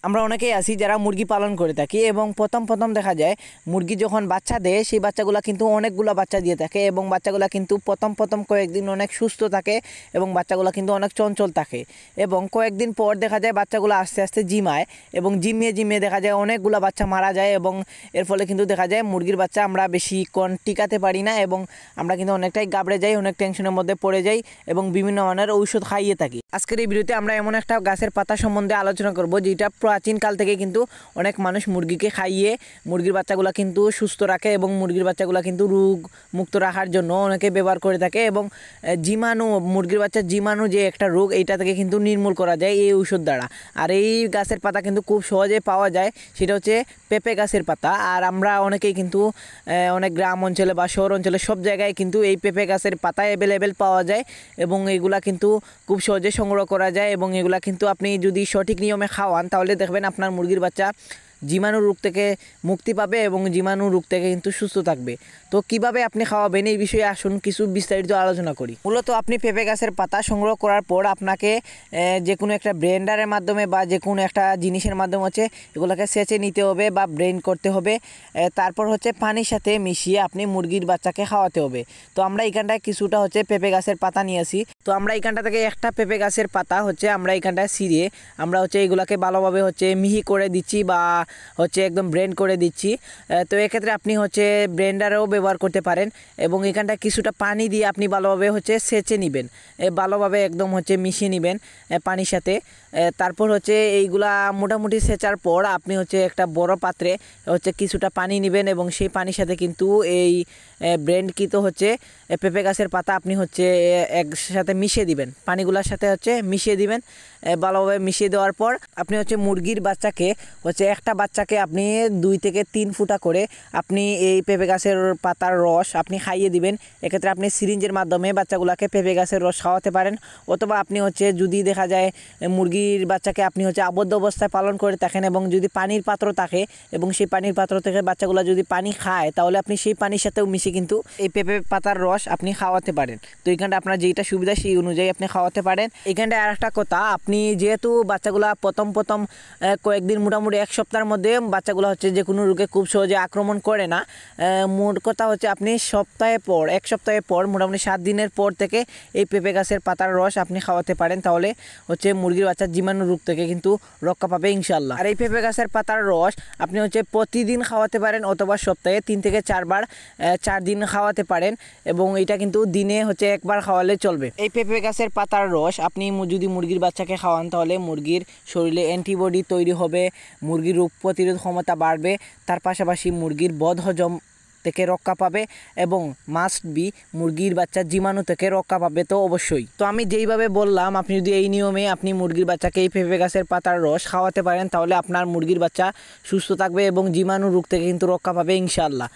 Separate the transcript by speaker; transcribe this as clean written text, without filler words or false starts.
Speaker 1: আমরা অনেকেই আছি যারা মুরগি পালন করে থাকি এবং প্রথম দেখা যায় মুরগি যখন বাচ্চা দেয় সেই বাচ্চাগুলা কিন্তু অনেকগুলো বাচ্চা দিয়ে থাকে এবং বাচ্চাগুলা কিন্তু প্রথম কয়েকদিন অনেক সুস্থ থাকে এবং বাচ্চাগুলা কিন্তু অনেক চঞ্চল থাকে এবং কয়েকদিন পর দেখা যায় বাচ্চাগুলো আস্তে আস্তে জিমায় এবং জিমিয়ে দেখা যায় অনেকগুলো বাচ্চা মারা যায় এবং এর ফলে কিন্তু দেখা যায় মুরগির বাচ্চা আমরা বেশিক্ষণ টিকাতে পারি না এবং আমরা কিন্তু অনেকটাই গাবড়ে যাই, অনেক টেনশনের মধ্যে পড়ে যাই এবং বিভিন্ন ধরনের ঔষধ খাইয়ে থাকি। আজকের এই ভিডিওতে আমরা এমন একটা গাছের পাতা সম্বন্ধে আলোচনা করব যেটা প্রাচীনকাল থেকে কিন্তু অনেক মানুষ মুরগিকে খাইয়ে মুরগির বাচ্চাগুলো কিন্তু সুস্থ রাখে এবং মুরগির বাচ্চাগুলো কিন্তু রোগ মুক্ত রাখার জন্য অনেকে ব্যবহার করে থাকে এবং জীবাণু, মুরগির বাচ্চার জীবাণু যে একটা রোগ, এইটা থেকে কিন্তু নির্মূল করা যায় এই ঔষধ দ্বারা। আর এই গাছের পাতা কিন্তু খুব সহজে পাওয়া যায়, সেটা হচ্ছে পেঁপে গাছের পাতা। আর আমরা অনেকেই কিন্তু অনেক গ্রাম অঞ্চলে বা শহর অঞ্চলে সব জায়গায় কিন্তু এই পেঁপে গাছের পাতা অ্যাভেলেবেল পাওয়া যায় এবং এইগুলা কিন্তু খুব সহজে সংগ্রহ করা যায় এবং এগুলা কিন্তু আপনি যদি সঠিক নিয়মে খাওয়ান তাহলে দেখবেন আপনার মুরগির বাচ্চা জীবাণু রোগ থেকে মুক্তি পাবে এবং জীবাণু রোগ থেকে কিন্তু সুস্থ থাকবে। তো কিভাবে আপনি খাওয়াবেন এই বিষয়ে আসুন কিছু বিস্তারিত আলোচনা করি। মূলত আপনি পেঁপে গাছের পাতা সংগ্রহ করার পর আপনাকে যে কোনো একটা ব্লেন্ডারের মাধ্যমে বা যে কোনো একটা জিনিসের মাধ্যমে হচ্ছে এগুলোকে সেচে নিতে হবে বা ব্লেন্ড করতে হবে। তারপর হচ্ছে পানির সাথে মিশিয়ে আপনি মুরগির বাচ্চাকে খাওয়াতে হবে। তো আমরা এইখানটায় কিছুটা হচ্ছে পেঁপে গাছের পাতা নিয়ে আসি। তো আমরা এইখানটা থেকে একটা পেঁপে গাছের পাতা হচ্ছে আমরা এইখানটায় ছিঁড়ে আমরা হচ্ছে এইগুলাকে ভালোভাবে হচ্ছে মিহি করে দিচ্ছি বা হচ্ছে একদম ব্লেন্ড করে দিচ্ছি। তো এক্ষেত্রে আপনি হচ্ছে ব্লেন্ডারেও ব্যবহার করতে পারেন এবং এখানটা কিছুটা পানি দিয়ে আপনি ভালোভাবে হচ্ছে সেচে নেবেন, ভালোভাবে একদম হচ্ছে মিশিয়ে নেবেন পানির সাথে। তারপর হচ্ছে এইগুলা মোটামুটি সেচার পর আপনি হচ্ছে একটা বড় পাত্রে হচ্ছে কিছুটা পানি নেবেন এবং সেই পানির সাথে কিন্তু এই ব্লেন্ডকৃত হচ্ছে পেঁপে গাছের পাতা আপনি হচ্ছে একসাথে মিশিয়ে দিবেন, পানিগুলোর সাথে হচ্ছে মিশিয়ে দিবেন। ভালোভাবে মিশিয়ে দেওয়ার পর আপনি হচ্ছে মুরগির বাচ্চাকে হচ্ছে একটা বাচ্চাকে আপনি 2 থেকে 3 ফুটা করে আপনি এই পেঁপে গাছের পাতার রস আপনি খাইয়ে দিবেন। এক্ষেত্রে আপনি সিরিঞ্জের মাধ্যমে বাচ্চাগুলোকে পেঁপে গাছের রস খাওয়াতে পারেন, অথবা আপনি হচ্ছে যদি দেখা যায় মুরগির বাচ্চাকে আপনি হচ্ছে আবদ্ধ অবস্থায় পালন করে থাকেন এবং যদি পানির পাত্র থাকে এবং সেই পানির পাত্র থেকে বাচ্চাগুলো যদি পানি খায় তাহলে আপনি সেই পানির সাথেও মিশিয়ে কিন্তু এই পেঁপে পাতার রস আপনি খাওয়াতে পারেন। তো এইখানটা আপনার যেটা সুবিধা সেই অনুযায়ী আপনি খাওয়াতে পারেন। এইখানটায় আর একটা কথা, আপনি যেহেতু বাচ্চাগুলা প্রথম কয়েকদিন মোটামুটি 1 সপ্তাহের মধ্যে বাচ্চাগুলো হচ্ছে যে কোনো রোগে খুব সহজে আক্রমণ করে না, মোট কথা হচ্ছে আপনি 1 সপ্তাহে পর মোটামুটি 7 দিনের পর থেকে এই পেঁপে গাছের পাতার রস আপনি খাওয়াতে পারেন, তাহলে হচ্ছে মুরগির বাচ্চার জীবাণু রোগ থেকে কিন্তু রক্ষা পাবে ইনশাল্লাহ। আর এই পেঁপে গাছের পাতার রস আপনি হচ্ছে প্রতিদিন খাওয়াতে পারেন অথবা সপ্তাহে 3 থেকে 4 বার 4 দিন খাওয়াতে পারেন এবং এটা কিন্তু দিনে হচ্ছে 1 বার খাওয়ালে চলবে। এই পেঁপে গাছের পাতার রস আপনি যদি মুরগির বাচ্চাকে খাওয়ান তাহলে মুরগির শরীরে অ্যান্টিবডি তৈরি হবে, মুরগির রোগ প্রতিরোধ ক্ষমতা বাড়বে, তার পাশাপাশি মুরগির বদহজম থেকে রক্ষা পাবে এবং মাস্ট বি মুরগির বাচ্চার জীবাণু থেকে রক্ষা পাবে। তো অবশ্যই, তো আমি যেইভাবে বললাম আপনি যদি এই নিয়মে আপনি মুরগির বাচ্চাকে এই পেঁপে গাছের পাতার রস খাওয়াতে পারেন তাহলে আপনার মুরগির বাচ্চা সুস্থ থাকবে এবং জীবাণু রোগ থেকে কিন্তু রক্ষা পাবে ইনশাআল্লাহ।